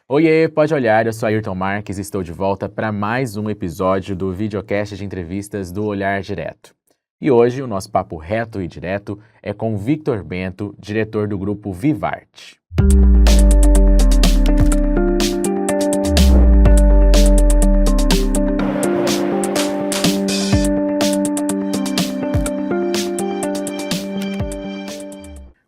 Oiê, pode olhar, eu sou Ayrton Marques e estou de volta para mais um episódio do videocast de entrevistas do Olhar Direto. E hoje o nosso papo reto e direto é com Victor Bento, diretor do grupo Vivarte.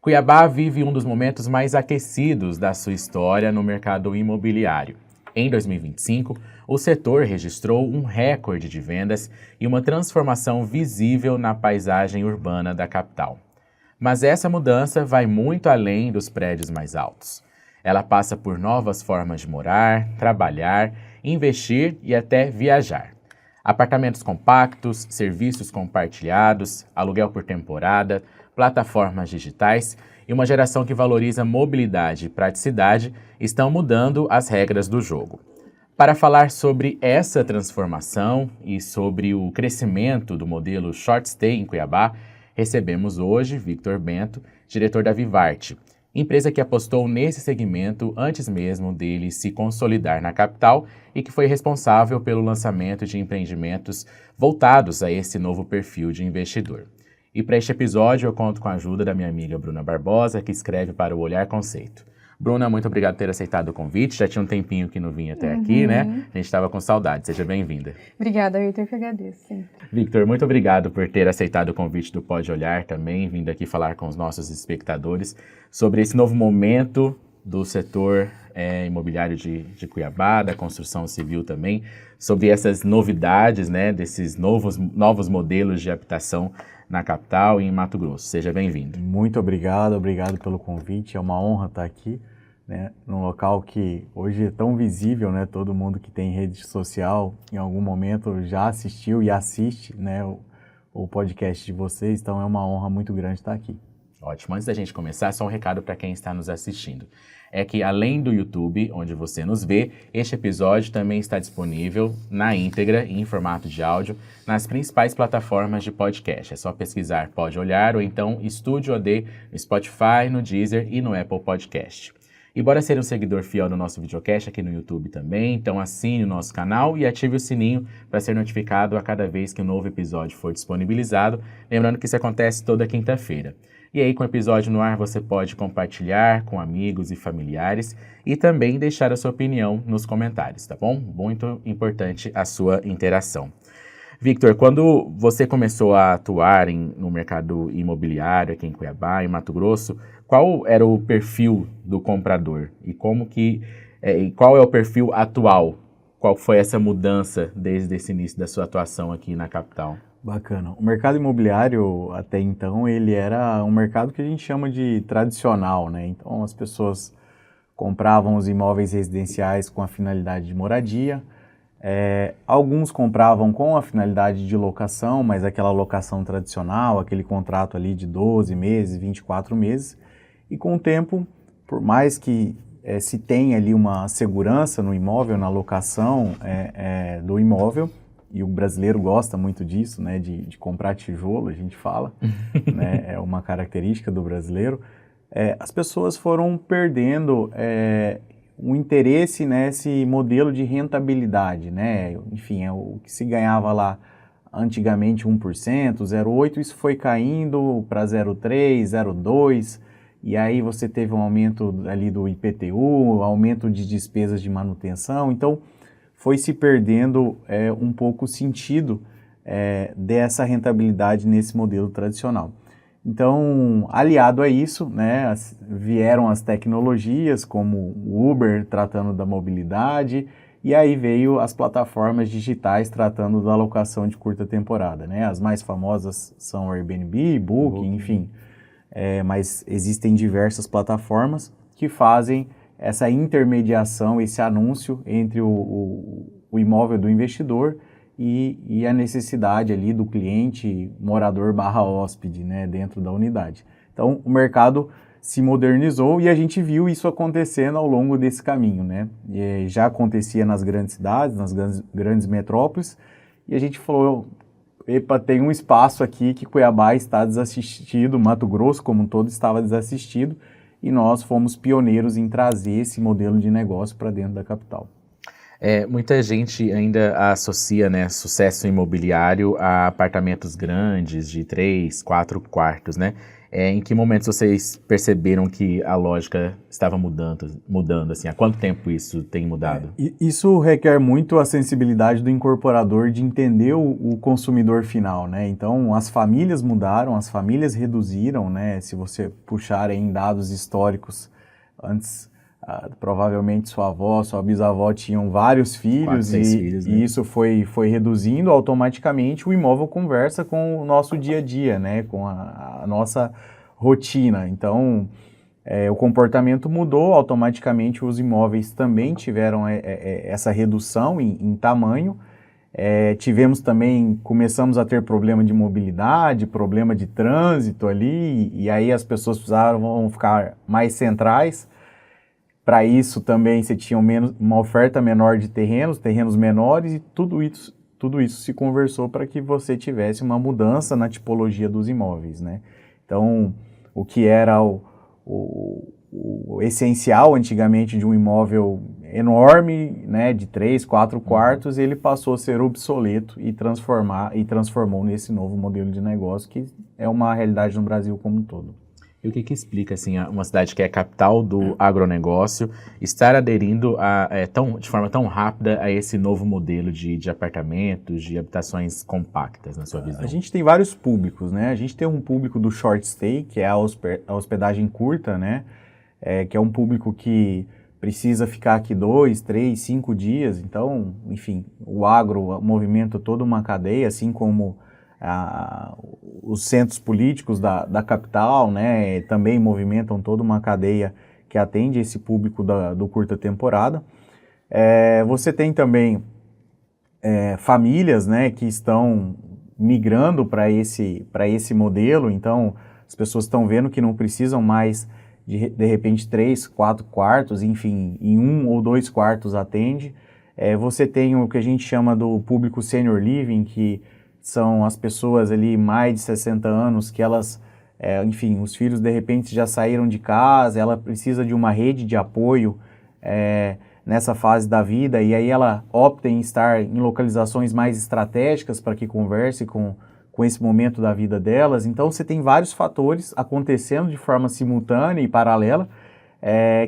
Cuiabá vive um dos momentos mais aquecidos da sua história no mercado imobiliário. Em 2025, o setor registrou um recorde de vendas e uma transformação visível na paisagem urbana da capital. Mas essa mudança vai muito além dos prédios mais altos. Ela passa por novas formas de morar, trabalhar, investir e até viajar. Apartamentos compactos, serviços compartilhados, aluguel por temporada, plataformas digitais e uma geração que valoriza mobilidade e praticidade estão mudando as regras do jogo. Para falar sobre essa transformação e sobre o crescimento do modelo Short Stay em Cuiabá, recebemos hoje Victor Bento, diretor da Vivarte, empresa que apostou nesse segmento antes mesmo dele se consolidar na capital e que foi responsável pelo lançamento de empreendimentos voltados a esse novo perfil de investidor. E para este episódio eu conto com a ajuda da minha amiga Bruna Barbosa, que escreve para o Olhar Conceito. Bruna, muito obrigado por ter aceitado o convite, já tinha um tempinho que não vinha até aqui, né? A gente estava com saudade, seja bem-vinda. Obrigada, Ayrton, que agradeço. Sim. Victor, muito obrigado por ter aceitado o convite do Pode Olhar também, vindo aqui falar com os nossos espectadores sobre esse novo momento do setor imobiliário de Cuiabá, da construção civil também, sobre essas novidades, né, desses novos modelos de habitação na capital e em Mato Grosso. Seja bem-vindo. Muito obrigado pelo convite, é uma honra estar aqui, né, num local que hoje é tão visível, né, todo mundo que tem rede social em algum momento já assistiu e assiste, né, o podcast de vocês, então é uma honra muito grande estar aqui. Ótimo, antes da gente começar, só um recado para quem está nos assistindo. É que além do YouTube, onde você nos vê, este episódio também está disponível na íntegra e em formato de áudio nas principais plataformas de podcast. É só pesquisar Pode Olhar ou então Estúdio AD no Spotify, no Deezer e no Apple Podcast. E bora ser um seguidor fiel do nosso videocast aqui no YouTube também, então assine o nosso canal e ative o sininho para ser notificado a cada vez que um novo episódio for disponibilizado, lembrando que isso acontece toda quinta-feira. E aí, com o episódio no ar, você pode compartilhar com amigos e familiares e também deixar a sua opinião nos comentários, tá bom? Muito importante a sua interação. Victor, quando você começou a atuar no mercado imobiliário aqui em Cuiabá, em Mato Grosso, qual era o perfil do comprador e qual é o perfil atual? Qual foi essa mudança desde esse início da sua atuação aqui na capital? Bacana. O mercado imobiliário, até então, ele era um mercado que a gente chama de tradicional, né? Então, as pessoas compravam os imóveis residenciais com a finalidade de moradia. Alguns compravam com a finalidade de locação, mas aquela locação tradicional, aquele contrato ali de 12 meses, 24 meses. E com o tempo, por mais que se tenha ali uma segurança no imóvel, na locação do imóvel, e o brasileiro gosta muito disso, né, de comprar tijolo, a gente fala, né, é uma característica do brasileiro, as pessoas foram perdendo o interesse nesse modelo de rentabilidade, né, enfim, o que se ganhava lá antigamente 1%, 0,8%, isso foi caindo para 0,3%, 0,2%, e aí você teve um aumento ali do IPTU, aumento de despesas de manutenção, então foi se perdendo um pouco o sentido dessa rentabilidade nesse modelo tradicional. Então, aliado a isso, né, vieram as tecnologias como o Uber tratando da mobilidade e aí veio as plataformas digitais tratando da alocação de curta temporada, né? As mais famosas são Airbnb, Booking, enfim, mas existem diversas plataformas que fazem essa intermediação, esse anúncio entre o imóvel do investidor e a necessidade ali do cliente morador / hóspede, né, dentro da unidade. Então, o mercado se modernizou e a gente viu isso acontecendo ao longo desse caminho, né? Já acontecia nas grandes cidades, nas grandes metrópoles, e a gente falou, epa, tem um espaço aqui que Cuiabá está desassistido, Mato Grosso como um todo estava desassistido, e nós fomos pioneiros em trazer esse modelo de negócio para dentro da capital. Muita gente ainda associa, né, sucesso imobiliário a apartamentos grandes de 3, 4 quartos, né? Em que momentos vocês perceberam que a lógica estava mudando, assim? Há quanto tempo isso tem mudado? Isso requer muito a sensibilidade do incorporador de entender o consumidor final, né? Então, as famílias mudaram, as famílias reduziram, né? Se você puxar em dados históricos, antes, provavelmente sua avó, sua bisavó tinham vários filhos, 4, 6 filhos, né? E isso foi reduzindo, automaticamente o imóvel conversa com o nosso dia a dia, né? Com a nossa rotina. Então, o comportamento mudou, automaticamente os imóveis também tiveram essa redução em tamanho. Começamos a ter problema de mobilidade, problema de trânsito ali, e aí as pessoas precisavam ficar mais centrais. Para isso também você tinha uma oferta menor de terrenos menores, e tudo isso se conversou para que você tivesse uma mudança na tipologia dos imóveis, né? Então, o que era o essencial antigamente de um imóvel enorme, né, de 3, 4 quartos, ele passou a ser obsoleto e transformou nesse novo modelo de negócio que é uma realidade no Brasil como um todo. E o que explica, assim, uma cidade que é capital do agronegócio estar aderindo de forma tão rápida a esse novo modelo de apartamentos, de habitações compactas, na sua visão? A gente tem vários públicos, né? A gente tem um público do short stay, que é a hospedagem curta, né? Que é um público que precisa ficar aqui 2, 3, 5 dias. Então, enfim, o agro movimenta toda uma cadeia, assim como os centros políticos da capital, né, também movimentam toda uma cadeia que atende esse público do curta temporada. Você tem também famílias, né, que estão migrando para esse modelo, então as pessoas estão vendo que não precisam mais de repente 3, 4 quartos, enfim, em 1 ou 2 quartos atende. Você tem o que a gente chama do público senior living, que são as pessoas ali mais de 60 anos que elas, enfim, os filhos de repente já saíram de casa, ela precisa de uma rede de apoio nessa fase da vida, e aí ela opta em estar em localizações mais estratégicas para que converse com esse momento da vida delas. Então você tem vários fatores acontecendo de forma simultânea e paralela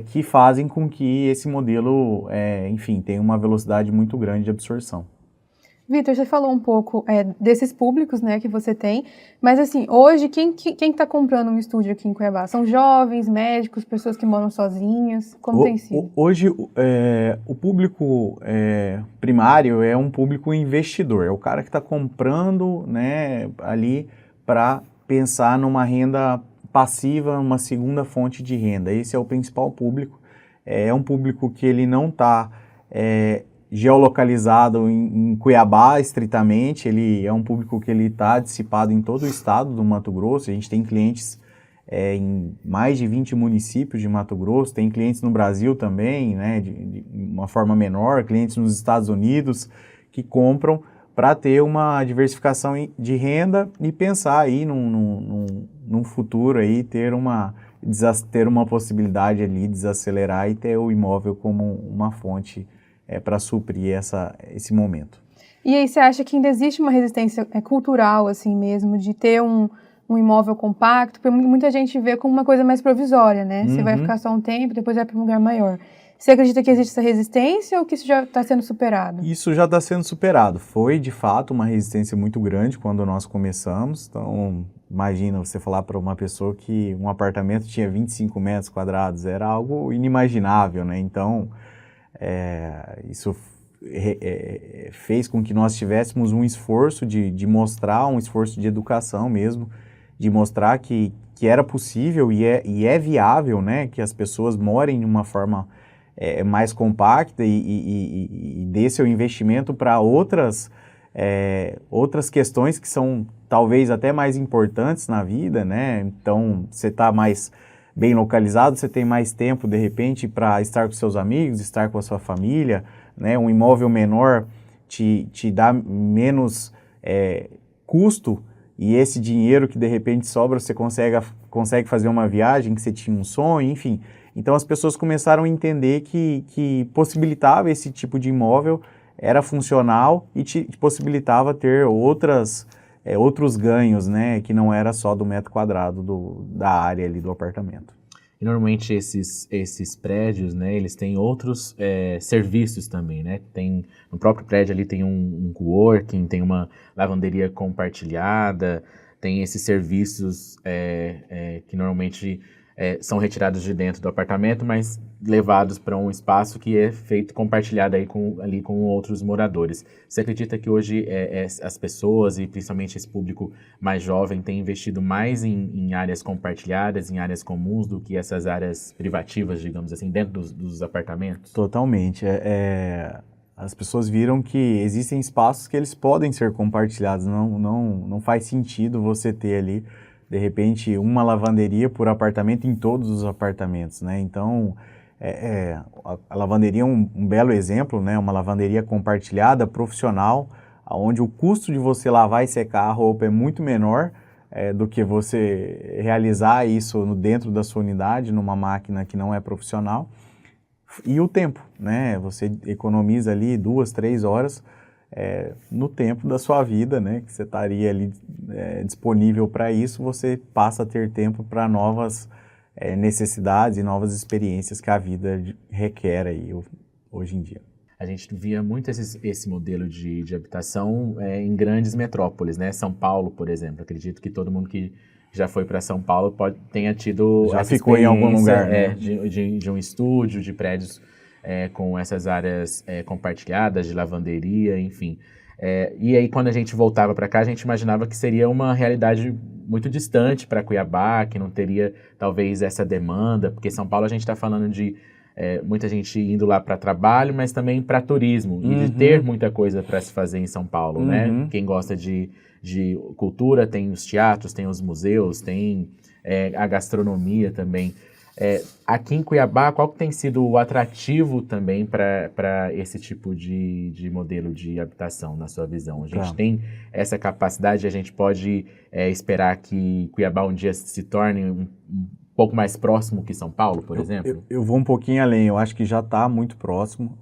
que fazem com que esse modelo, enfim, tenha uma velocidade muito grande de absorção. Vitor, você falou um pouco desses públicos, né, que você tem, mas assim, hoje, quem está comprando um estúdio aqui em Cuiabá? São jovens, médicos, pessoas que moram sozinhas? Como tem sido? Hoje, o público primário é um público investidor, é o cara que está comprando, né, ali para pensar numa renda passiva, uma segunda fonte de renda. Esse é o principal público. É um público que ele não está geolocalizado em Cuiabá, estritamente. Ele é um público que ele está dissipado em todo o estado do Mato Grosso. A gente tem clientes em mais de 20 municípios de Mato Grosso, tem clientes no Brasil também, né, de uma forma menor, clientes nos Estados Unidos que compram para ter uma diversificação de renda e pensar aí num futuro aí ter uma possibilidade ali de desacelerar e ter o imóvel como uma fonte para suprir esse momento. E aí você acha que ainda existe uma resistência cultural, assim mesmo, de ter um imóvel compacto? Porque muita gente vê como uma coisa mais provisória, né? Você vai ficar só um tempo, depois vai para um lugar maior. Você acredita que existe essa resistência ou que isso já está sendo superado? Isso já está sendo superado. Foi, de fato, uma resistência muito grande quando nós começamos. Então, imagina você falar para uma pessoa que um apartamento tinha 25 metros quadrados. Era algo inimaginável, né? Então, isso fez com que nós tivéssemos um esforço de mostrar, um esforço de educação mesmo, de mostrar que era possível e é viável, né, que as pessoas morem de uma forma mais compacta e dê seu investimento para outras questões que são talvez até mais importantes na vida, né? Então, você está mais bem localizado, você tem mais tempo, de repente, para estar com seus amigos, estar com a sua família, né? Um imóvel menor te dá menos custo e esse dinheiro que de repente sobra, você consegue fazer uma viagem, que você tinha um sonho, enfim. Então as pessoas começaram a entender que possibilitava esse tipo de imóvel, era funcional e te possibilitava ter outros ganhos, né, que não era só do metro quadrado da área ali do apartamento. E normalmente esses prédios, né, eles têm outros serviços também, né? No próprio prédio ali tem um coworking, tem uma lavanderia compartilhada, tem esses serviços que normalmente são retirados de dentro do apartamento, mas levados para um espaço que é feito compartilhado aí ali com outros moradores. Você acredita que hoje as pessoas, e principalmente esse público mais jovem, têm investido mais em áreas compartilhadas, em áreas comuns, do que essas áreas privativas, digamos assim, dentro dos apartamentos? Totalmente. As pessoas viram que existem espaços que eles podem ser compartilhados, não faz sentido você ter ali, de repente, uma lavanderia por apartamento em todos os apartamentos, né? Então, a lavanderia é um belo exemplo, né? Uma lavanderia compartilhada, profissional, onde o custo de você lavar e secar a roupa é muito menor do que você realizar isso dentro da sua unidade, numa máquina que não é profissional. E o tempo, né? Você economiza ali 2, 3 horas no tempo da sua vida, né? Que você estaria ali disponível para isso, você passa a ter tempo para novas necessidades e novas experiências que a vida requer aí hoje em dia. A gente via muito esse modelo de habitação em grandes metrópoles, né? São Paulo, por exemplo. Acredito que todo mundo que já foi para São Paulo tenha tido já essa ficou em algum lugar, né? de um estúdio, de prédios com essas áreas compartilhadas, de lavanderia, enfim. E aí, quando a gente voltava para cá, a gente imaginava que seria uma realidade muito distante para Cuiabá, que não teria, talvez, essa demanda, porque São Paulo a gente está falando de muita gente indo lá para trabalho, mas também para turismo, e de ter muita coisa para se fazer em São Paulo, né? Quem gosta de cultura tem os teatros, tem os museus, tem a gastronomia também. Aqui em Cuiabá, qual que tem sido o atrativo também para esse tipo de modelo de habitação, na sua visão? A gente tem essa capacidade, a gente pode esperar que Cuiabá um dia se torne um pouco mais próximo que São Paulo, por exemplo? Eu vou um pouquinho além, eu acho que já está muito próximo.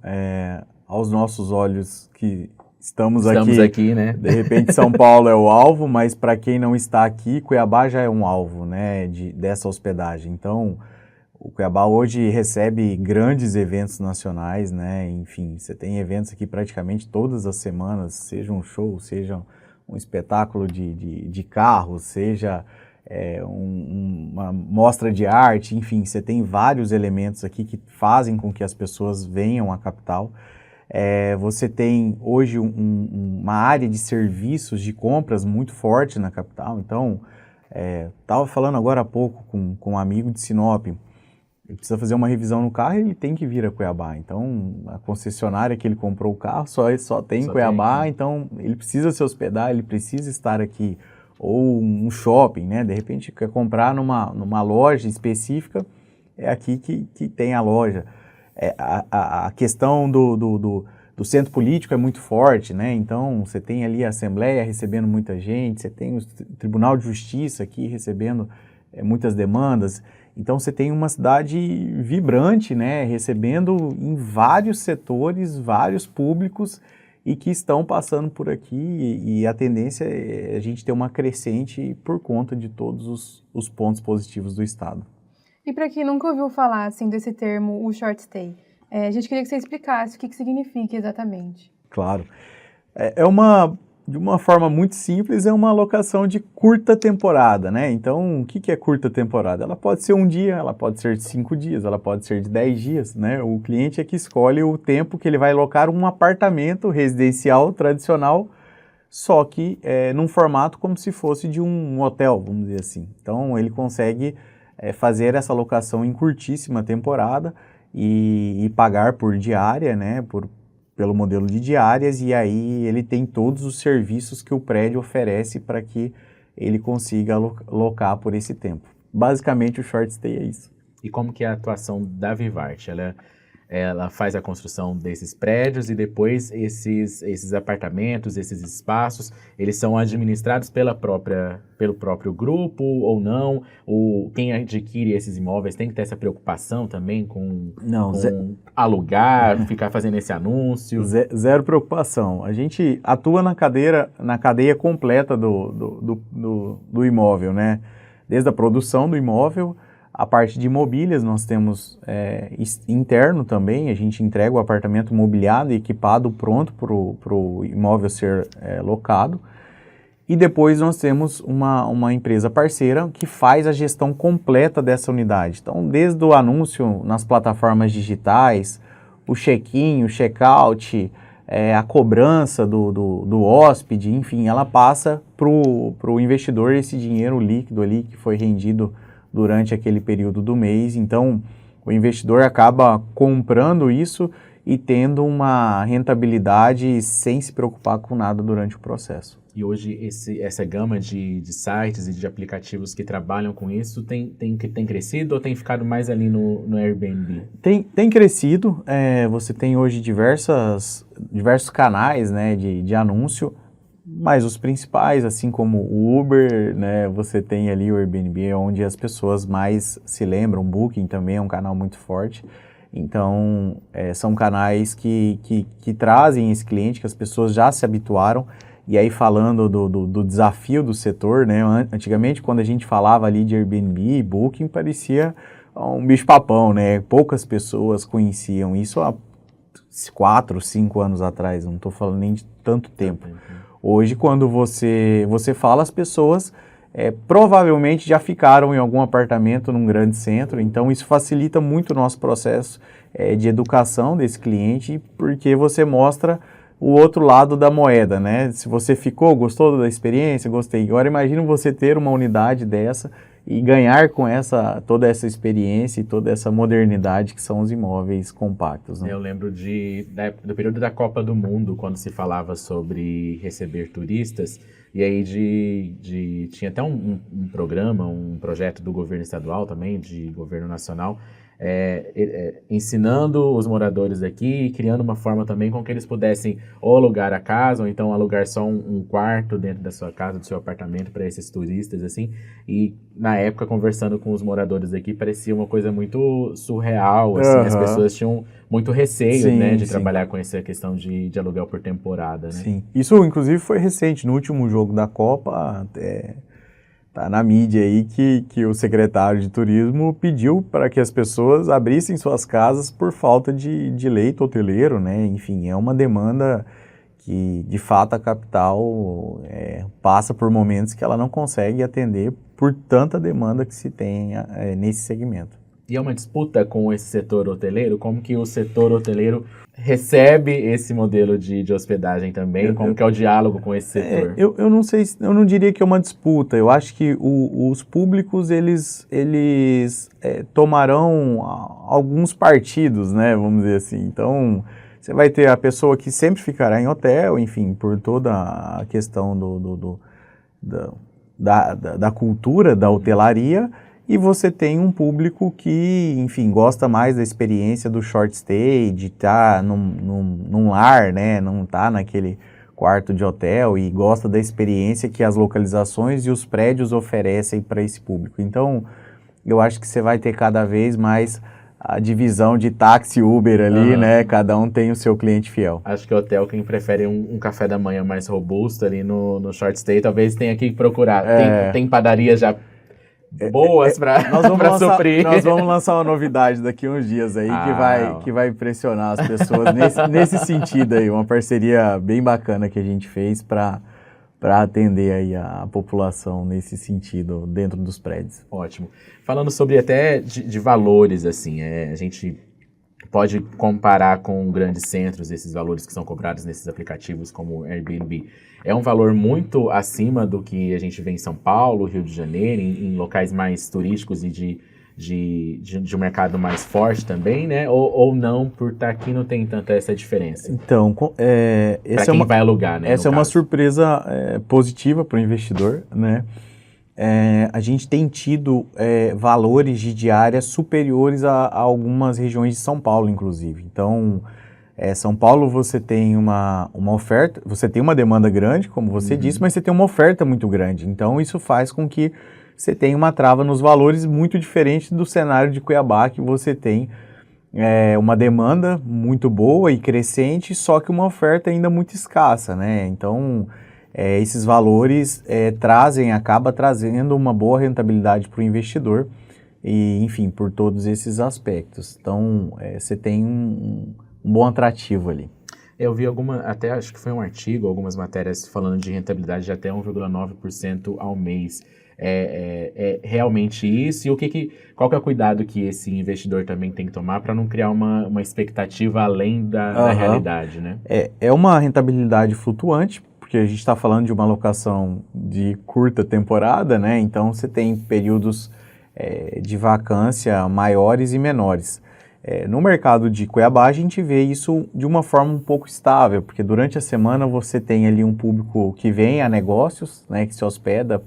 Aos nossos olhos que estamos aqui, né? De repente São Paulo é o alvo, mas para quem não está aqui, Cuiabá já é um alvo, né, dessa hospedagem. Então, o Cuiabá hoje recebe grandes eventos nacionais, né? Enfim, você tem eventos aqui praticamente todas as semanas, seja um show, seja um espetáculo de carro, seja uma mostra de arte, enfim, você tem vários elementos aqui que fazem com que as pessoas venham à capital. Você tem hoje uma área de serviços, de compras muito forte na capital. Então, estava falando agora há pouco com um amigo de Sinop. Ele precisa fazer uma revisão no carro e ele tem que vir a Cuiabá. Então, a concessionária que ele comprou o carro só tem em Cuiabá, então ele precisa se hospedar, ele precisa estar aqui. Ou um shopping, né? De repente quer comprar numa loja específica, é aqui que tem a loja. A questão do centro político é muito forte, né? Então, você tem ali a Assembleia recebendo muita gente, você tem o Tribunal de Justiça aqui recebendo muitas demandas. Então, você tem uma cidade vibrante, né? Recebendo em vários setores, vários públicos, e que estão passando por aqui, e a tendência é a gente ter uma crescente por conta de todos os pontos positivos do Estado. E para quem nunca ouviu falar assim, desse termo, o short stay, a gente queria que você explicasse o que significa exatamente. Claro. De uma forma muito simples, é uma alocação de curta temporada, né? Então, o que é curta temporada? Ela pode ser um dia, ela pode ser de 5 dias, ela pode ser de 10 dias, né? O cliente é que escolhe o tempo que ele vai alocar um apartamento residencial tradicional, só que num formato como se fosse de um hotel, vamos dizer assim. Então, ele consegue fazer essa alocação em curtíssima temporada e pagar por diária, né? Pelo modelo de diárias, e aí ele tem todos os serviços que o prédio oferece para que ele consiga alocar por esse tempo. Basicamente, o short stay é isso. E como que é a atuação da Vivarte? Ela ela faz a construção desses prédios e depois esses apartamentos, esses espaços, eles são administrados pelo próprio grupo ou não? Quem adquire esses imóveis tem que ter essa preocupação também com alugar, ficar fazendo esse anúncio? Zero preocupação. A gente atua na cadeia completa do imóvel, né? Desde a produção do imóvel, a parte de mobílias nós temos interno também, a gente entrega o apartamento mobiliado e equipado pronto para o imóvel ser locado. E depois nós temos uma empresa parceira que faz a gestão completa dessa unidade. Então, desde o anúncio nas plataformas digitais, o check-in, o check-out, a cobrança do hóspede, enfim, ela passa para o investidor esse dinheiro líquido ali que foi rendido durante aquele período do mês. Então, o investidor acaba comprando isso e tendo uma rentabilidade sem se preocupar com nada durante o processo. E hoje essa gama de sites e de aplicativos que trabalham com isso tem crescido ou tem ficado mais ali no Airbnb? Tem crescido. Você tem hoje diversos canais, né, de anúncio, mas os principais, assim como o Uber, né, você tem ali o Airbnb, onde as pessoas mais se lembram. O Booking também é um canal muito forte. Então, são canais que trazem esse cliente, que as pessoas já se habituaram. E aí, falando do desafio do setor, né, antigamente, quando a gente falava ali de Airbnb, Booking, parecia um bicho-papão, né? Poucas pessoas conheciam isso há 4, 5 anos atrás, não estou falando nem de tanto tempo. Hoje, quando você fala, as pessoas provavelmente já ficaram em algum apartamento num grande centro, então isso facilita muito o nosso processo de educação desse cliente, porque você mostra o outro lado da moeda, né? Se você gostou da experiência, gostei. Agora imagina você ter uma unidade dessa e ganhar com toda essa experiência e toda essa modernidade que são os imóveis compactos, né? Eu lembro do período da Copa do Mundo, quando se falava sobre receber turistas, e aí tinha até um programa, um projeto do governo estadual também, de governo nacional, ensinando os moradores aqui e criando uma forma também com que eles pudessem ou alugar a casa, ou então alugar só um quarto dentro da sua casa, do seu apartamento para esses turistas, assim. E na época, conversando com os moradores aqui, parecia uma coisa muito surreal, assim. As pessoas tinham muito receio, né, de trabalhar com essa questão de aluguel por temporada, né? Sim, isso inclusive foi recente, no último jogo da Copa, tá na mídia aí que o secretário de turismo pediu para que as pessoas abrissem suas casas por falta de leito hoteleiro, né? Enfim, é uma demanda que, de fato, a capital passa por momentos que ela não consegue atender por tanta demanda que se tem nesse segmento. E é uma disputa com esse setor hoteleiro? Como que o setor hoteleiro recebe esse modelo de hospedagem também? Como que é o diálogo com esse setor? Eu não sei, eu não diria que é uma disputa. Eu acho que os públicos, eles tomarão alguns partidos, né, vamos dizer assim. Então, você vai ter a pessoa que sempre ficará em hotel, enfim, por toda a questão da cultura da hotelaria. E você tem um público que, enfim, gosta mais da experiência do short stay, de estar num lar, né, não estar naquele quarto de hotel, e gosta da experiência que as localizações e os prédios oferecem para esse público. Então, eu acho que você vai ter cada vez mais a divisão de táxi e Uber ali, né, cada um tem o seu cliente fiel. Acho que o hotel, quem prefere um café da manhã mais robusto ali no short stay, talvez tenha que procurar. Tem padaria já boas para suprir. Nós vamos lançar uma novidade daqui a uns dias aí que vai impressionar as pessoas nesse sentido aí, uma parceria bem bacana que a gente fez para atender aí a população nesse sentido dentro dos prédios. Ótimo. Falando sobre até de valores, assim, a gente pode comparar com grandes centros esses valores que são cobrados nesses aplicativos como Airbnb. É um valor muito acima do que a gente vê em São Paulo, Rio de Janeiro, em locais mais turísticos e de um mercado mais forte também, né? Ou não, por estar aqui não tem tanta essa diferença? Então, para quem vai alugar, né? Essa é uma surpresa positiva para o investidor, né? a gente tem tido valores de diária superiores a algumas regiões de São Paulo, inclusive. Então, São Paulo você tem uma oferta, você tem uma demanda grande, como você disse, mas você tem uma oferta muito grande. Então, isso faz com que você tenha uma trava nos valores muito diferente do cenário de Cuiabá, que você tem uma demanda muito boa e crescente, só que uma oferta ainda muito escassa, né? Então, esses valores acaba trazendo uma boa rentabilidade para o investidor e, enfim, por todos esses aspectos. Então, você tem um bom atrativo ali. Eu vi até acho que foi um artigo, algumas matérias falando de rentabilidade de até 1,9% ao mês. É realmente isso? E qual que é o cuidado que esse investidor também tem que tomar para não criar uma expectativa além da realidade, né? É uma rentabilidade flutuante, porque a gente está falando de uma alocação de curta temporada, né? Então você tem períodos de vacância maiores e menores. No mercado de Cuiabá a gente vê isso de uma forma um pouco estável, porque durante a semana você tem ali um público que vem a negócios, né? Que se hospeda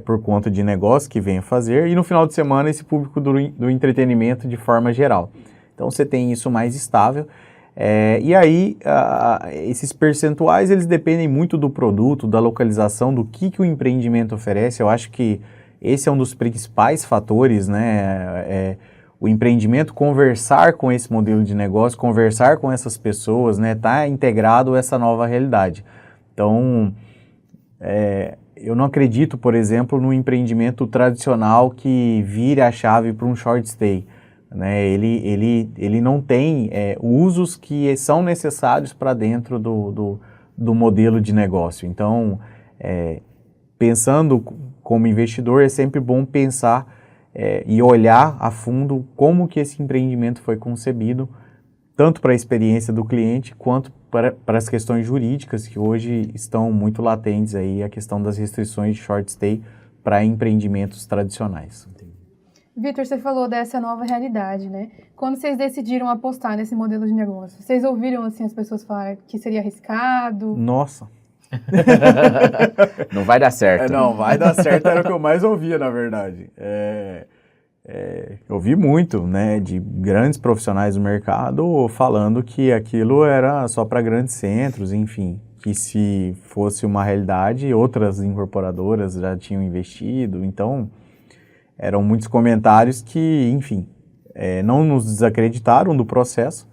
por conta de negócios que vem a fazer, e no final de semana esse público do entretenimento de forma geral. Então você tem isso mais estável. E aí, esses percentuais, eles dependem muito do produto, da localização, do que o empreendimento oferece. Eu acho que esse é um dos principais fatores, né? O empreendimento conversar com esse modelo de negócio, conversar com essas pessoas, né? Tá integrado a essa nova realidade. Então, eu não acredito, por exemplo, no empreendimento tradicional que vire a chave para um short stay. Né, ele não tem usos que são necessários para dentro do modelo de negócio. Então, pensando como investidor, é sempre bom pensar e olhar a fundo como que esse empreendimento foi concebido, tanto para a experiência do cliente, quanto para as questões jurídicas, que hoje estão muito latentes aí, a questão das restrições de short stay para empreendimentos tradicionais. Vitor, você falou dessa nova realidade, né? Quando vocês decidiram apostar nesse modelo de negócio, vocês ouviram assim as pessoas falarem que seria arriscado? Nossa! Não vai dar certo. Não, vai dar certo era o que eu mais ouvia, na verdade. Eu ouvi muito, né, de grandes profissionais do mercado falando que aquilo era só para grandes centros, enfim, que se fosse uma realidade, outras incorporadoras já tinham investido, então eram muitos comentários que, enfim, não nos desacreditaram do processo,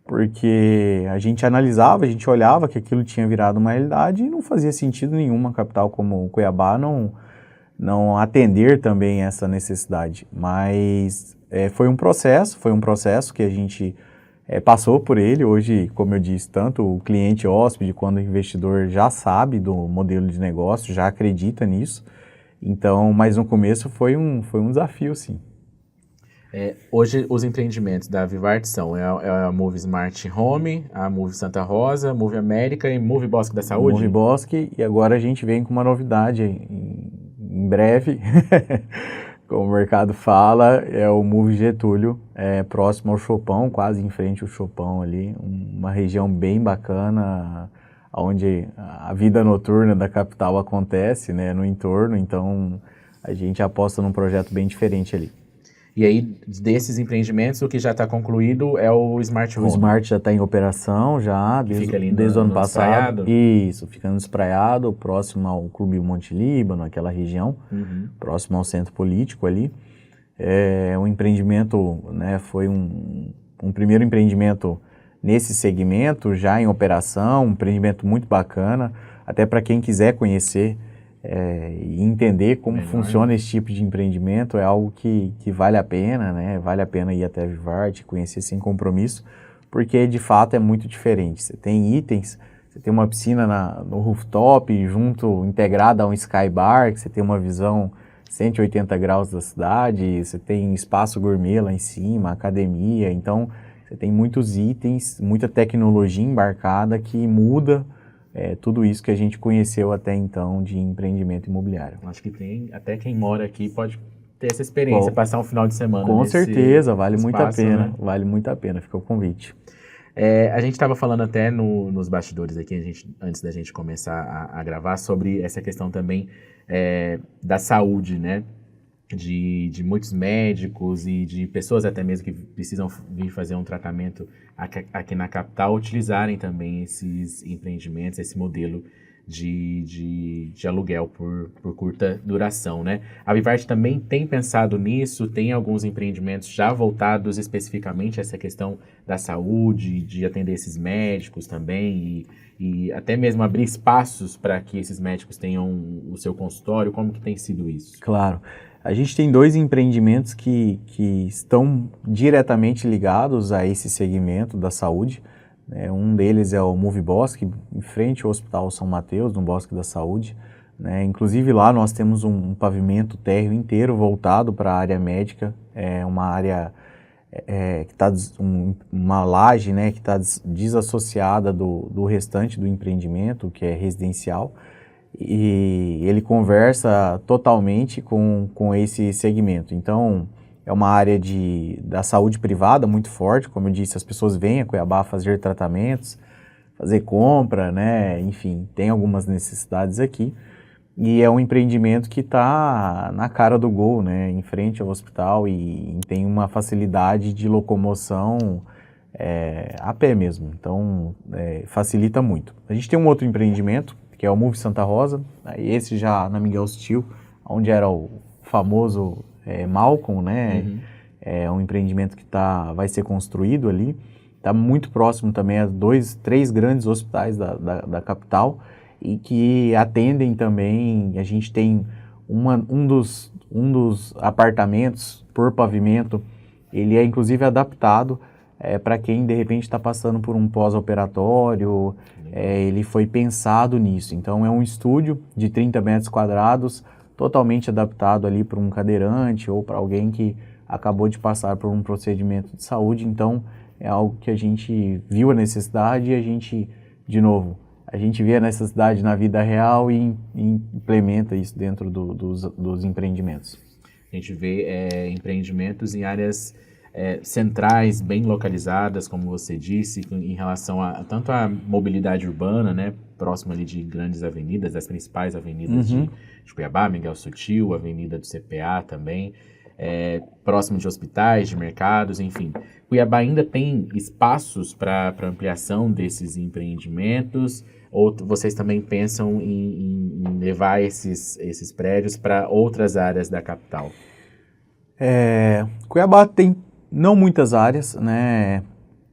porque a gente analisava, a gente olhava que aquilo tinha virado uma realidade e não fazia sentido nenhum uma capital como Cuiabá não atender também essa necessidade. Mas foi um processo que a gente passou por ele. Hoje, como eu disse, tanto o cliente hóspede quanto o investidor já sabe do modelo de negócio, já acredita nisso. Então, mas no começo foi um desafio, sim. Hoje, os empreendimentos da Vivart são a Move Smart Home, a Move Santa Rosa, Move América e Move Bosque da Saúde. Move Bosque, e agora a gente vem com uma novidade em breve, como o mercado fala, é o Move Getúlio, próximo ao Chopão, quase em frente ao Chopão ali, uma região bem bacana, onde a vida noturna da capital acontece, né, no entorno, então a gente aposta num projeto bem diferente ali. E aí, desses empreendimentos, o que já está concluído é o Smart Home. O Smart já está em operação, desde o ano passado. Espraiado? Isso, fica no Espraiado, próximo ao Clube Monte Líbano, aquela região, próximo ao centro político ali. Um empreendimento, né, foi um primeiro empreendimento nesse segmento, já em operação, um empreendimento muito bacana, até para quem quiser conhecer e entender como funciona esse tipo de empreendimento, é algo que vale a pena, né? Vale a pena ir até a Vivart, conhecer sem compromisso, porque de fato é muito diferente. Você tem itens, você tem uma piscina no rooftop, integrada a um sky bar, que você tem uma visão 180 graus da cidade, você tem espaço gourmet lá em cima, academia, então você tem muitos itens, muita tecnologia embarcada que muda tudo isso que a gente conheceu até então de empreendimento imobiliário. Acho que até quem mora aqui pode ter essa experiência, passar um final de semana Com certeza, vale espaço, muito a pena, né? Vale muito a pena, fica o convite. A gente estava falando até nos bastidores aqui, antes da gente começar a gravar, sobre essa questão também da saúde, né? De muitos médicos e de pessoas até mesmo que precisam vir fazer um tratamento aqui na capital, utilizarem também esses empreendimentos, esse modelo de aluguel por curta duração, né? A Vivarte também tem pensado nisso, tem alguns empreendimentos já voltados especificamente a essa questão da saúde, de atender esses médicos também e até mesmo abrir espaços para que esses médicos tenham o seu consultório. Como que tem sido isso? Claro. A gente tem 2 empreendimentos que estão diretamente ligados a esse segmento da saúde. Um deles é o Move Bosque, em frente ao Hospital São Mateus, no Bosque da Saúde. Inclusive lá nós temos um pavimento térreo inteiro voltado para a área médica, uma área que está uma laje, né, que está desassociada do restante do empreendimento, que é residencial. E ele conversa totalmente com esse segmento. Então, é uma área da saúde privada muito forte, como eu disse, as pessoas vêm a Cuiabá fazer tratamentos, fazer compra, né? Enfim, tem algumas necessidades aqui. E é um empreendimento que está na cara do gol, né? Em frente ao hospital e tem uma facilidade de locomoção a pé mesmo. Então, facilita muito. A gente tem um outro empreendimento, que é o Move Santa Rosa, esse já na Miguel Sutil, onde era o famoso Malcom, né? Uhum. É um empreendimento que vai ser construído ali, está muito próximo também a 3 grandes hospitais da capital e que atendem também. A gente tem um dos apartamentos por pavimento, ele é inclusive adaptado para quem de repente está passando por um pós-operatório. Ele foi pensado nisso. Então é um estúdio de 30 metros quadrados, totalmente adaptado ali para um cadeirante ou para alguém que acabou de passar por um procedimento de saúde. Então é algo que a gente viu a necessidade e a gente vê a necessidade na vida real e implementa isso dentro dos empreendimentos. A gente vê empreendimentos em áreas centrais, bem localizadas, como você disse, em relação tanto à mobilidade urbana, né, próximo ali de grandes avenidas, das principais avenidas de Cuiabá, Miguel Sutil, Avenida do CPA também, próximo de hospitais, de mercados, enfim. Cuiabá ainda tem espaços para ampliação desses empreendimentos, ou vocês também pensam em levar esses prédios para outras áreas da capital? Cuiabá tem não muitas áreas, né,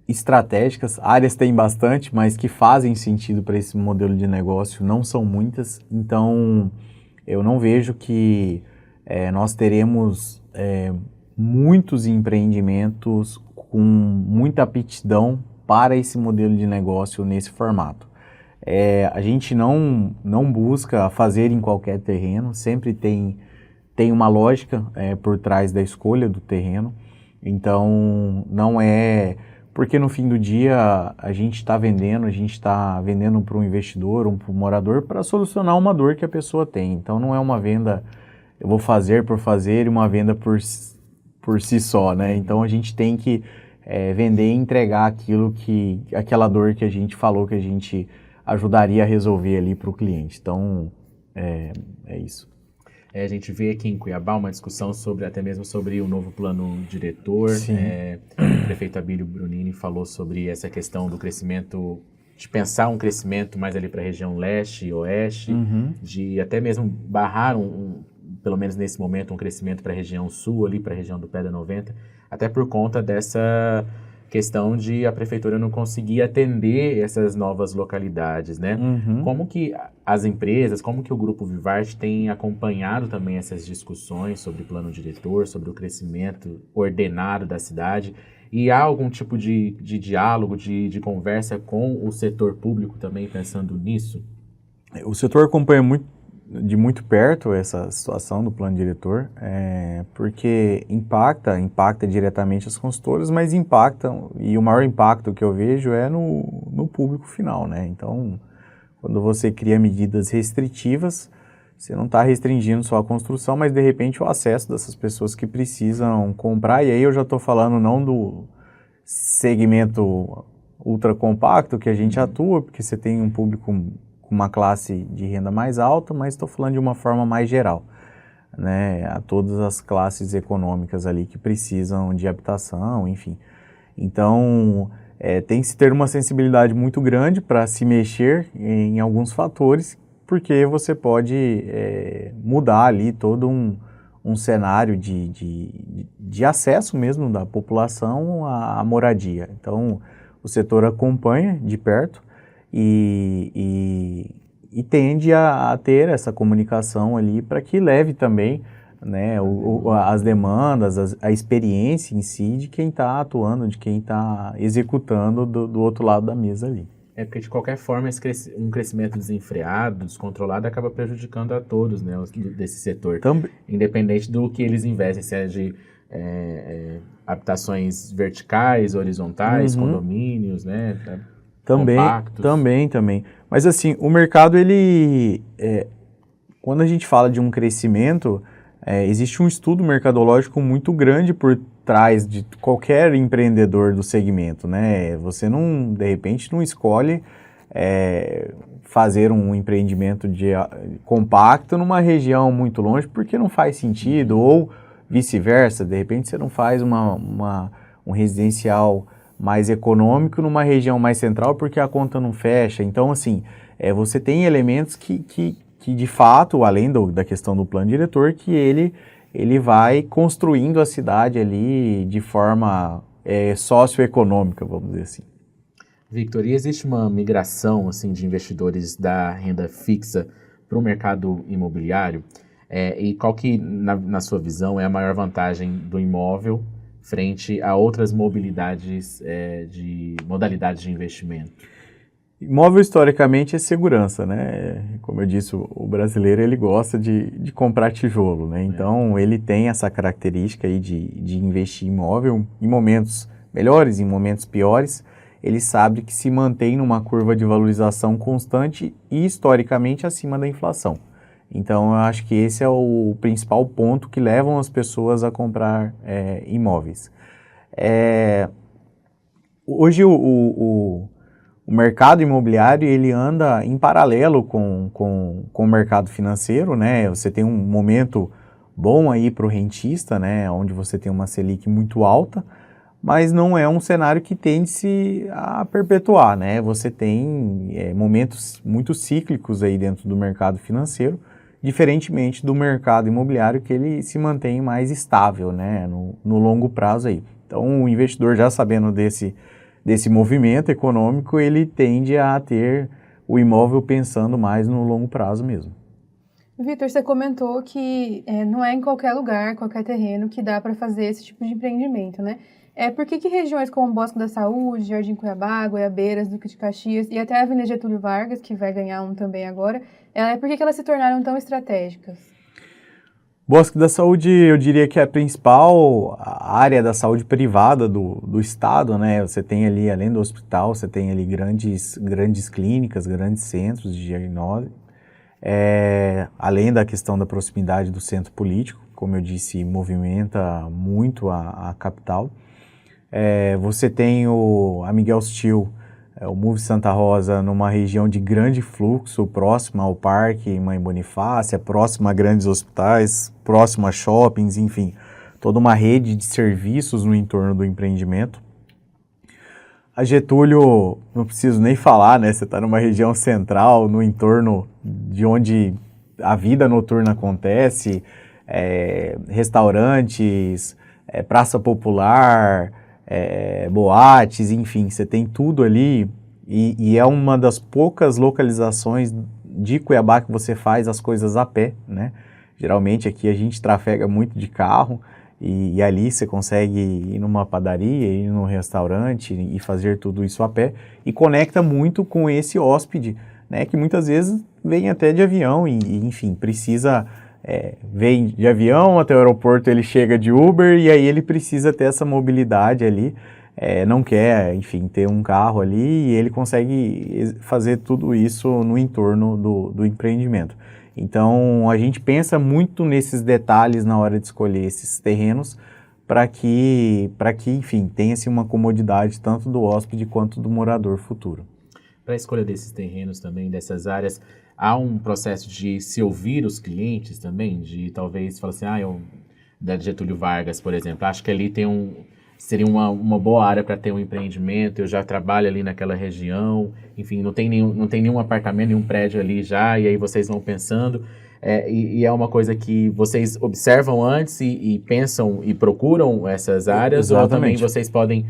estratégicas. Áreas tem bastante, mas que fazem sentido para esse modelo de negócio não são muitas. Então, eu não vejo que nós teremos muitos empreendimentos com muita aptidão para esse modelo de negócio nesse formato. A gente não busca fazer em qualquer terreno, sempre tem uma lógica por trás da escolha do terreno. Então, não é porque no fim do dia a gente está vendendo para um investidor, para um morador, para solucionar uma dor que a pessoa tem. Então, não é uma venda, eu vou fazer por fazer, e uma venda por si só, né? Então, a gente tem que vender e entregar aquela dor que a gente falou que a gente ajudaria a resolver ali para o cliente. Então, é isso. A gente vê aqui em Cuiabá uma discussão até mesmo sobre o novo plano diretor. O prefeito Abílio Brunini falou sobre essa questão do crescimento, de pensar um crescimento mais ali para a região leste e oeste, de até mesmo barrar, pelo menos nesse momento, um crescimento para a região sul, ali para a região do Pedra 90, até por conta dessa questão de a prefeitura não conseguir atender essas novas localidades, né? Como que as empresas, como que o Grupo Vivarte tem acompanhado também essas discussões sobre plano diretor, sobre o crescimento ordenado da cidade? E há algum tipo de diálogo, de conversa com o setor público também pensando nisso? O setor acompanha de muito perto essa situação do plano diretor, porque impacta diretamente as consultoras, mas e o maior impacto que eu vejo é no público final, né? Então, quando você cria medidas restritivas, você não está restringindo só a construção, mas de repente o acesso dessas pessoas que precisam comprar, e aí eu já estou falando não do segmento ultra compacto que a gente atua, porque você tem um público com uma classe de renda mais alta, mas estou falando de uma forma mais geral, né, a todas as classes econômicas ali que precisam de habitação, enfim. Então, tem que se ter uma sensibilidade muito grande para se mexer em alguns fatores, porque você pode mudar ali todo um cenário de acesso mesmo da população à moradia. Então, o setor acompanha de perto e tende a ter essa comunicação ali para que leve também, né, as demandas, a experiência em si de quem está atuando, de quem está executando do outro lado da mesa ali. Porque de qualquer forma um crescimento desenfreado, descontrolado, acaba prejudicando a todos, né, desse setor. Independente do que eles investem, se é de habitações verticais, horizontais, condomínios, né, compactos. Também. Mas assim, o mercado, quando a gente fala de um crescimento, existe um estudo mercadológico muito grande por trás de qualquer empreendedor do segmento, né? Você não, de repente, não escolhe fazer um empreendimento compacto numa região muito longe porque não faz sentido, ou vice-versa, de repente você não faz um residencial mais econômico numa região mais central porque a conta não fecha. Então, assim, você tem elementos que de fato, além da questão do plano diretor, que ele vai construindo a cidade ali de forma socioeconômica, vamos dizer assim. Victor, e existe uma migração assim, de investidores da renda fixa para o mercado imobiliário? E qual que, na sua visão, é a maior vantagem do imóvel frente a outras modalidades de investimento? Imóvel, historicamente, é segurança, né? Como eu disse, o brasileiro, ele gosta de comprar tijolo, né? Então, ele tem essa característica aí de investir em imóvel em momentos melhores, em momentos piores. Ele sabe que se mantém numa curva de valorização constante e, historicamente, acima da inflação. Então, eu acho que esse é o principal ponto que levam as pessoas a comprar imóveis. Hoje, o mercado imobiliário, ele anda em paralelo com o mercado financeiro, né? Você tem um momento bom aí para o rentista, né? Onde você tem uma Selic muito alta, mas não é um cenário que tende-se a perpetuar, né? Você tem momentos muito cíclicos aí dentro do mercado financeiro, diferentemente do mercado imobiliário, que ele se mantém mais estável, né? No longo prazo aí. Então, o investidor, já sabendo desse movimento econômico, ele tende a ter o imóvel pensando mais no longo prazo mesmo. Victor, você comentou que não é em qualquer lugar, qualquer terreno que dá para fazer esse tipo de empreendimento, né? Por que regiões como Bosque da Saúde, Jardim Cuiabá, Goiabeiras, Duque de Caxias e até a Avenida Getúlio Vargas, que vai ganhar um também agora, por que elas se tornaram tão estratégicas? Bosque da Saúde, eu diria que é a principal área da saúde privada do estado, né? Você tem ali, além do hospital, você tem ali grandes clínicas, grandes centros de diagnóstico, além da questão da proximidade do centro político, como eu disse, movimenta muito a capital. Você tem a Miguel Stil, o MUV Santa Rosa, numa região de grande fluxo, próxima ao Parque Mãe Bonifácia, próxima a grandes hospitais, próxima a shoppings, enfim, toda uma rede de serviços no entorno do empreendimento. A Getúlio, não preciso nem falar, né? Você está numa região central, no entorno de onde a vida noturna acontece, restaurantes, praça popular, boates, enfim, você tem tudo ali e é uma das poucas localizações de Cuiabá que você faz as coisas a pé, né? Geralmente aqui a gente trafega muito de carro e ali você consegue ir numa padaria, ir num restaurante e fazer tudo isso a pé e conecta muito com esse hóspede, né? Que muitas vezes vem até de avião e enfim, precisa... vem de avião até o aeroporto, ele chega de Uber e aí ele precisa ter essa mobilidade ali, não quer, enfim, ter um carro ali e ele consegue fazer tudo isso no entorno do empreendimento. Então, a gente pensa muito nesses detalhes na hora de escolher esses terrenos para que, enfim, tenha-se uma comodidade tanto do hóspede quanto do morador futuro. Para a escolha desses terrenos também, dessas áreas, há um processo de se ouvir os clientes também, de talvez falar assim, da Getúlio Vargas, por exemplo, acho que ali seria uma boa área para ter um empreendimento, eu já trabalho ali naquela região, enfim, não tem nenhum apartamento, nenhum prédio ali já, e aí vocês vão pensando, e é uma coisa que vocês observam antes e pensam e procuram essas áreas, Exatamente. ou também vocês podem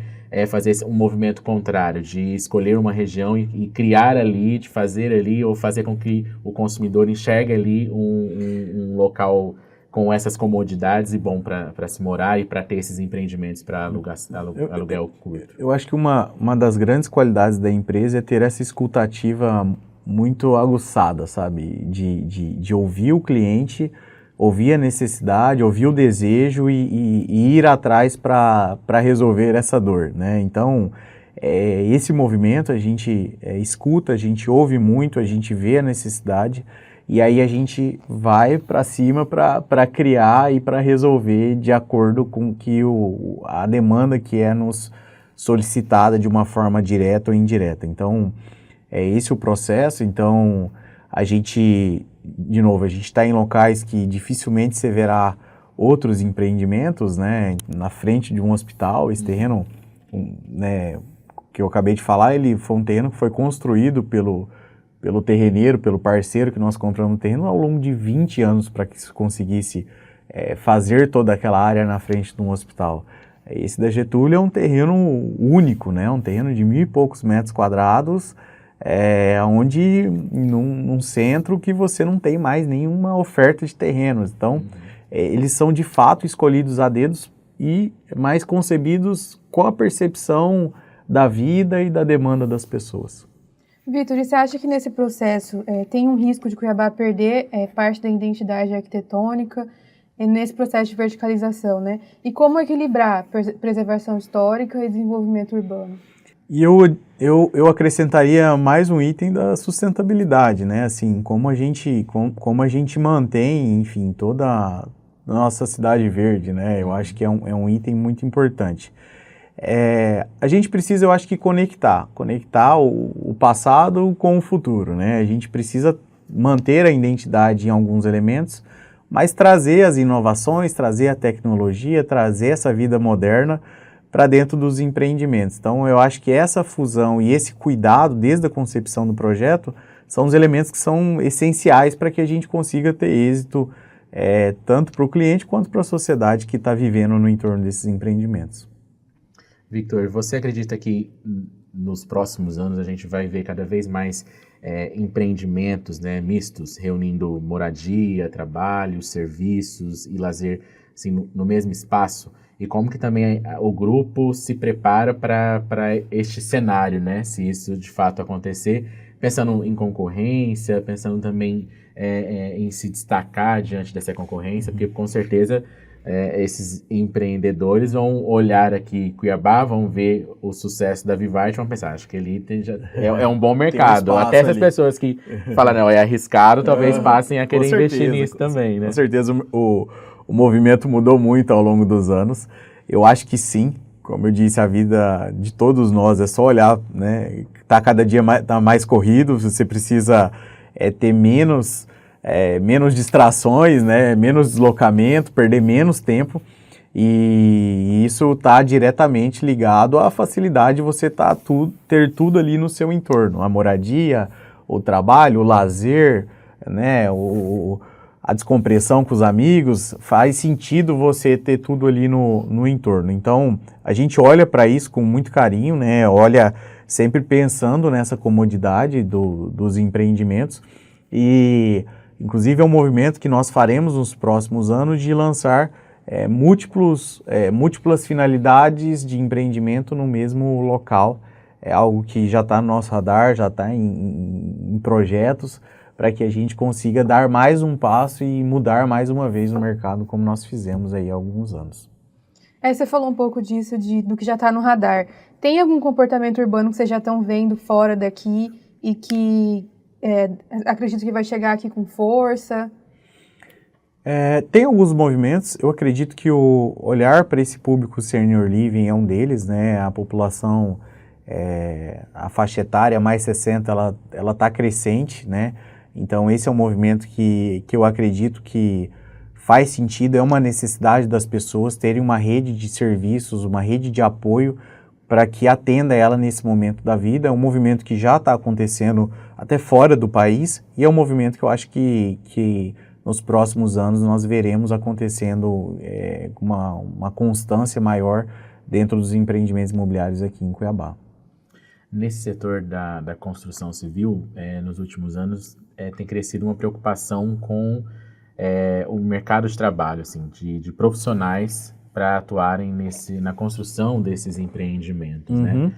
fazer um movimento contrário, de escolher uma região e criar ali, de fazer ali, ou fazer com que o consumidor enxergue ali um local com essas comodidades e bom para se morar e para ter esses empreendimentos para aluguel curto. Eu acho que uma das grandes qualidades da empresa é ter essa escutativa muito aguçada, sabe? De ouvir o cliente, ouvir a necessidade, ouvir o desejo e ir atrás para resolver essa dor, né? Então, esse movimento a gente escuta, a gente ouve muito, a gente vê a necessidade e aí a gente vai para cima para criar e para resolver de acordo com que a demanda que é nos solicitada de uma forma direta ou indireta. Então, é esse o processo. Então, de novo, a gente está em locais que dificilmente você verá outros empreendimentos, né, na frente de um hospital. Esse terreno, né, que eu acabei de falar, ele foi um terreno que foi construído pelo terreneiro, pelo parceiro que nós compramos o terreno ao longo de 20 anos para que se conseguisse fazer toda aquela área na frente de um hospital. Esse da Getúlio é um terreno único, né, um terreno de 1.000 e poucos metros quadrados, onde num centro que você não tem mais nenhuma oferta de terrenos. Então, eles são de fato escolhidos a dedos e mais concebidos com a percepção da vida e da demanda das pessoas. Vitor, e você acha que nesse processo tem um risco de Cuiabá perder parte da identidade arquitetônica nesse processo de verticalização, né? E como equilibrar preservação histórica e desenvolvimento urbano? E eu acrescentaria mais um item da sustentabilidade, né? Assim, como a gente mantém, enfim, toda a nossa cidade verde, né? Eu acho que é um item muito importante. A gente precisa, eu acho que conectar o passado com o futuro, né? A gente precisa manter a identidade em alguns elementos, mas trazer as inovações, trazer a tecnologia, trazer essa vida moderna para dentro dos empreendimentos. Então, eu acho que essa fusão e esse cuidado desde a concepção do projeto são os elementos que são essenciais para que a gente consiga ter êxito tanto para o cliente quanto para a sociedade que está vivendo no entorno desses empreendimentos. Victor, você acredita que nos próximos anos a gente vai ver cada vez mais empreendimentos, né, mistos, reunindo moradia, trabalho, serviços e lazer assim, no mesmo espaço? E como que também o grupo se prepara para este cenário, né? Se isso de fato acontecer, pensando em concorrência, pensando também em se destacar diante dessa concorrência, porque com certeza esses empreendedores vão olhar aqui Cuiabá, vão ver o sucesso da Vivarte e vão pensar, acho que ele é um bom mercado. Até essas pessoas que falam, não, é arriscado, talvez passem a querer investir nisso também, né? Com certeza o movimento mudou muito ao longo dos anos. Eu acho que sim, como eu disse, a vida de todos nós é só olhar, né? Tá cada dia mais corrido, você precisa ter menos distrações, né? Menos deslocamento, perder menos tempo. E isso está diretamente ligado à facilidade de você ter tudo ali no seu entorno. A moradia, o trabalho, o lazer, né? A descompressão com os amigos, faz sentido você ter tudo ali no entorno. Então, a gente olha para isso com muito carinho, né? Olha sempre pensando nessa comodidade dos empreendimentos e, inclusive, é um movimento que nós faremos nos próximos anos de lançar múltiplas finalidades de empreendimento no mesmo local. É algo que já está no nosso radar, já está em projetos, para que a gente consiga dar mais um passo e mudar mais uma vez o mercado, como nós fizemos aí há alguns anos. Você falou um pouco disso, do que já está no radar. Tem algum comportamento urbano que vocês já estão vendo fora daqui e que acredito que vai chegar aqui com força? Tem alguns movimentos, eu acredito que o olhar para esse público senior living é um deles, né? A população, a faixa etária mais 60, ela está crescente, né? Então esse é um movimento que eu acredito que faz sentido, é uma necessidade das pessoas terem uma rede de serviços, uma rede de apoio para que atenda ela nesse momento da vida. É um movimento que já está acontecendo até fora do país e é um movimento que eu acho que nos próximos anos nós veremos acontecendo com uma constância maior dentro dos empreendimentos imobiliários aqui em Cuiabá. Nesse setor da construção civil, nos últimos anos, tem crescido uma preocupação com o mercado de trabalho, assim, de profissionais para atuarem na construção desses empreendimentos, né?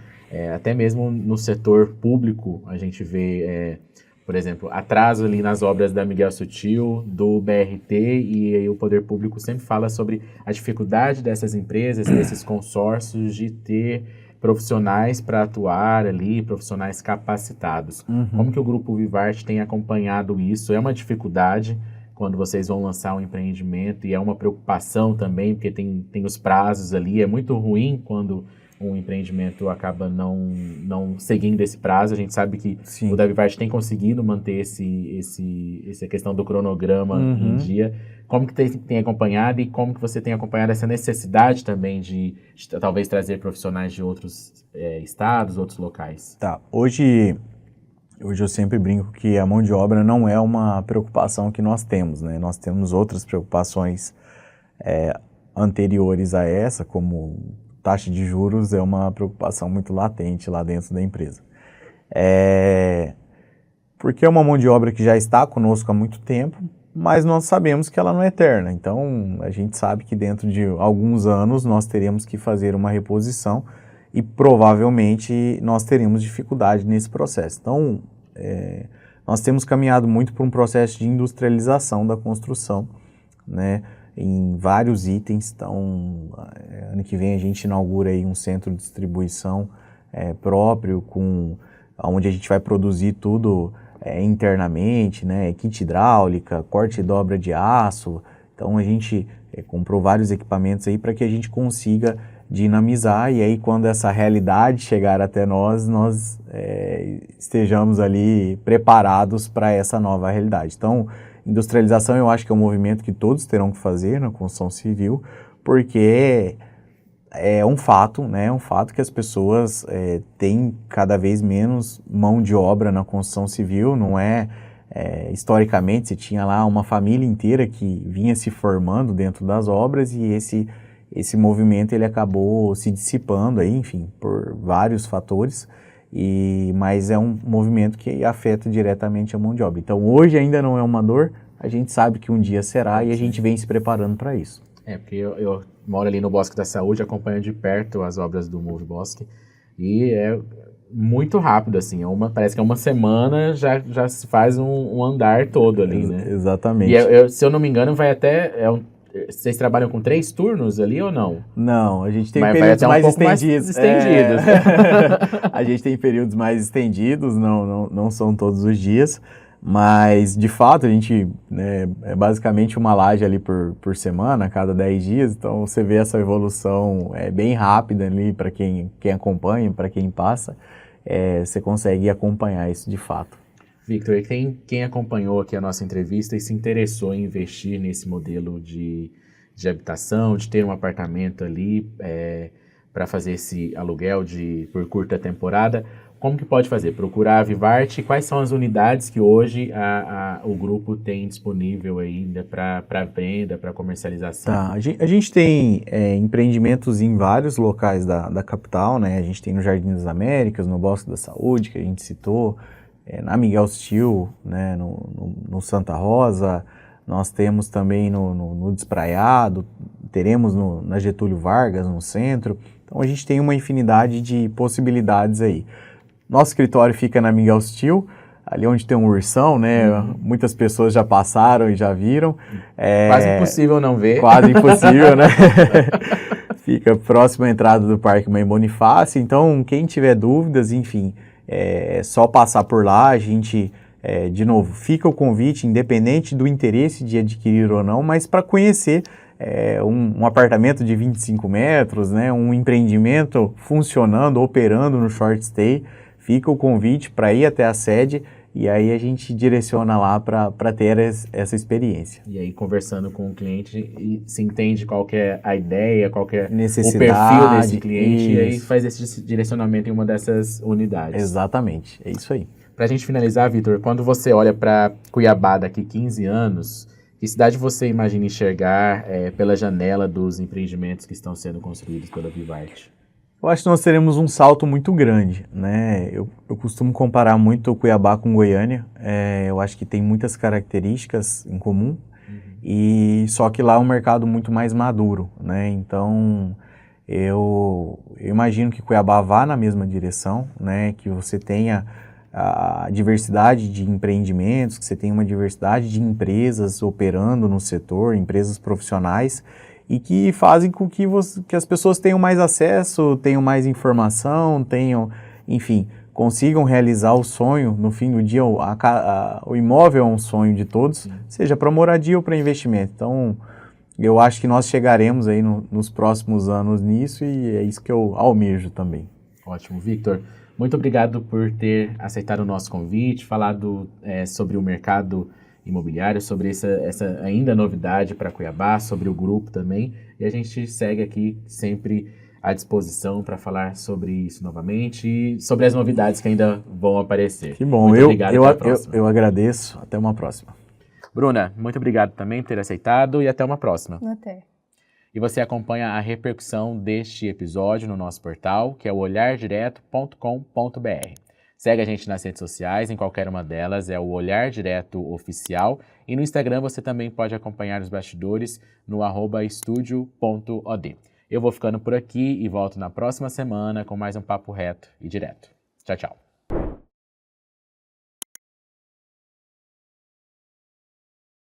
Até mesmo no setor público, a gente vê, por exemplo, atraso ali nas obras da Miguel Sutil, do BRT, e aí o poder público sempre fala sobre a dificuldade dessas empresas, desses consórcios, de ter profissionais para atuar ali, profissionais capacitados. Como que o Grupo Vivarte tem acompanhado isso? É uma dificuldade quando vocês vão lançar um empreendimento e é uma preocupação também, porque tem os prazos ali, é muito ruim quando um empreendimento acaba não seguindo esse prazo. A gente sabe que Sim. o da Vivarte tem conseguido manter essa questão do cronograma em dia. Como que tem acompanhado e como que você tem acompanhado essa necessidade também de talvez trazer profissionais de outros estados, outros locais? Tá, hoje eu sempre brinco que a mão de obra não é uma preocupação que nós temos, né? Nós temos outras preocupações anteriores a essa, como taxa de juros é uma preocupação muito latente lá dentro da empresa. Porque é uma mão de obra que já está conosco há muito tempo, mas nós sabemos que ela não é eterna. Então, a gente sabe que dentro de alguns anos nós teremos que fazer uma reposição e provavelmente nós teremos dificuldade nesse processo. Então, nós temos caminhado muito para um processo de industrialização da construção, né, em vários itens. Então, ano que vem a gente inaugura aí um centro de distribuição próprio, onde a gente vai produzir tudo internamente, né, kit hidráulica, corte e dobra de aço. Então, a gente comprou vários equipamentos aí para que a gente consiga dinamizar, e aí quando essa realidade chegar até nós estejamos ali preparados para essa nova realidade. Então, industrialização eu acho que é um movimento que todos terão que fazer na construção civil, porque é um fato, né? É um fato que as pessoas têm cada vez menos mão de obra na construção civil. Não historicamente, você tinha lá uma família inteira que vinha se formando dentro das obras, e esse movimento ele acabou se dissipando aí, enfim, por vários fatores, mas é um movimento que afeta diretamente a mão de obra. Então, hoje ainda não é uma dor, a gente sabe que um dia será, e a gente vem se preparando para isso. Porque eu moro ali no Bosque da Saúde, acompanho de perto as obras do Move Bosque, e é muito rápido, assim, parece que é uma semana já se faz um andar todo ali, né? Exatamente. E se eu não me engano, vai até... Vocês trabalham com 3 turnos ali ou não? Não, a gente tem períodos mais estendidos. A gente tem períodos mais estendidos, não são todos os dias, mas de fato a gente é basicamente uma laje ali por semana, a cada 10 dias, então você vê essa evolução bem rápida ali para quem acompanha, para quem passa, você consegue acompanhar isso de fato. Victor, quem acompanhou aqui a nossa entrevista e se interessou em investir nesse modelo de habitação, de ter um apartamento ali para fazer esse aluguel por curta temporada, como que pode fazer? Procurar a Vivarte? Quais são as unidades que hoje o grupo tem disponível ainda para venda, para comercialização? Tá, a gente tem empreendimentos em vários locais da capital, né? A gente tem no Jardim das Américas, no Bosque da Saúde, que a gente citou, na Miguel Sutil, né, no Santa Rosa, nós temos também no Despraiado, teremos na Getúlio Vargas, no centro. Então a gente tem uma infinidade de possibilidades aí. Nosso escritório fica na Miguel Sutil, ali onde tem um ursão, né? Muitas pessoas já passaram e já viram. Quase impossível não ver. Quase impossível, né? Fica próximo à entrada do Parque Mãe Bonifácio. Então, quem tiver dúvidas, enfim, é só passar por lá. A gente de novo, fica o convite, independente do interesse de adquirir ou não, mas para conhecer um apartamento de 25 metros, né, um empreendimento funcionando, operando no short stay, fica o convite para ir até a sede e aí a gente direciona lá para ter essa experiência. E aí, conversando com o cliente, se entende qual que é a ideia, qual que é necessidade, o perfil desse cliente, isso. E aí faz esse direcionamento em uma dessas unidades. Exatamente, é isso aí. Para a gente finalizar, Vitor, quando você olha para Cuiabá daqui 15 anos, que cidade você imagina enxergar pela janela dos empreendimentos que estão sendo construídos pela Vivarte? Eu acho que nós teremos um salto muito grande, né? Eu costumo comparar muito Cuiabá com Goiânia. Eu acho que tem muitas características em comum, e só que lá é um mercado muito mais maduro, né? Então, eu imagino que Cuiabá vá na mesma direção, né? Que você tenha a diversidade de empreendimentos, que você tenha uma diversidade de empresas operando no setor, empresas profissionais, e que fazem com que as pessoas tenham mais acesso, tenham mais informação, enfim, consigam realizar o sonho. No fim do dia, o imóvel é um sonho de todos, seja para moradia ou para investimento. Então, eu acho que nós chegaremos aí nos próximos anos nisso, e é isso que eu almejo também. Ótimo, Victor. Muito obrigado por ter aceitado o nosso convite, falado sobre o mercado imobiliário, sobre essa ainda novidade para Cuiabá, sobre o grupo também, e a gente segue aqui sempre à disposição para falar sobre isso novamente e sobre as novidades que ainda vão aparecer. Que bom, muito obrigado, até a próxima. Eu agradeço, até uma próxima. Bruna, muito obrigado também por ter aceitado e até uma próxima. Até. E você acompanha a repercussão deste episódio no nosso portal, que é o olhardireto.com.br. Segue a gente nas redes sociais, em qualquer uma delas, é o Olhar Direto Oficial. E no Instagram você também pode acompanhar os bastidores no @estudio.od. Eu vou ficando por aqui e volto na próxima semana com mais um papo reto e direto. Tchau, tchau.